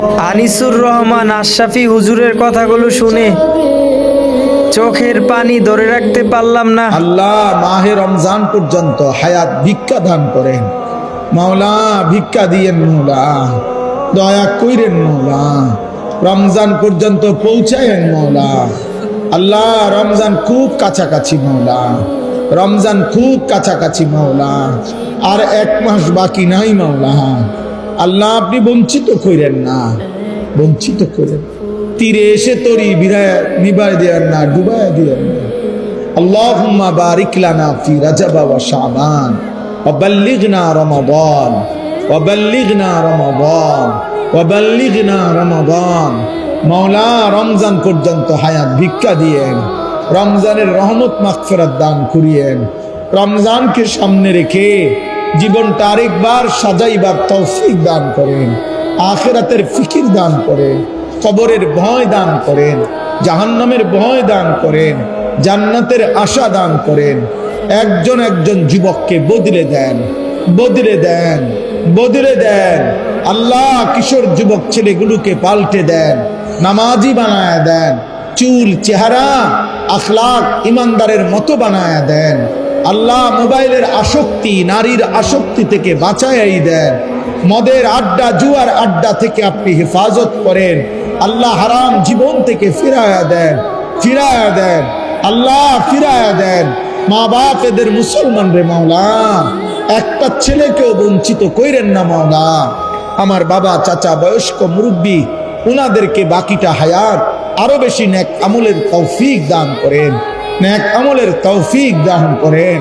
আনিসুর রহমান আশরাফি হুজুরের কথাগুলো শুনে চোখের পানি ধরে রাখতে পারলাম না। আল্লাহ মাহে রমজান পর্যন্ত হায়াত ভিক্ষা দান করেন মাওলা, ভিক্ষা দিয়েন মাওলা, দয়া কইরেন মাওলা, রমজান পর্যন্ত পৌঁছায়েন মাওলা। আল্লাহ রমজান খুব কাছাকাছি মাওলা, রমজান খুব কাছাকাছি মাওলা, আর 1 মাস বাকি নাই মাওলা। আল্লাহ আপনি বঞ্চিত কইরেন না, বঞ্চিত করেন, তীরে এসে তরি নিবাই দেন না, ডুবাই দেন না। আল্লাহুম্মা বারিক লানা ফি রাজাব ওয়া শাবান ওয়া বাল্লিগনা রমাদান ওয়া বাল্লিগনা রমাদান ওয়া বাল্লিগনা রমাদান। মাওলা রমজান পর্যন্ত হায়াত ভিক্ষা দিয়েন, রমজানের রহমত মাগফিরাত দান করিয়েন। রমজানকে সামনে রেখে জীবনটা আরেকবার সাজাইবার তৌফিক দান করেন, আখিরাতের ফিকির দান করেন, কবরের ভয় দান করেন, জাহান্নামের ভয় দান করেন, জান্নাতের আশা দান করেন। একজন একজন যুবককে বদলে দেন, বদলে দেন, বদলে দেন। আল্লাহ কিশোর যুবক ছেলেগুলোকে পাল্টে দেন, নামাজি বানায় দেন, চুল চেহারা আখলাক ইমানদারের মতো বানায় দেন। আল্লাহ মোবাইলের আসক্তি, নারীর আসক্তি থেকে বাঁচাই দেন। মদের আড্ডা, জুয়ার আড্ডা থেকে আপনি হেফাজত করেন। আল্লাহ হারাম জীবন থেকে ফিরায়া দেন, ফিরায়া দেন। আল্লাহ ফিরায়া দেন। মা বাপ এদের মুসলমান রে মাওলা, একটা ছেলেকেও বঞ্চিত কইরেন না মাওলা। আমার বাবা চাচা বয়স্ক মুরব্বী, উনাদেরকে বাকিটা হায়াত আরো বেশি নেক আমলের তৌফিক দান করেন, নেক আমলের তৌফিক দান করেন।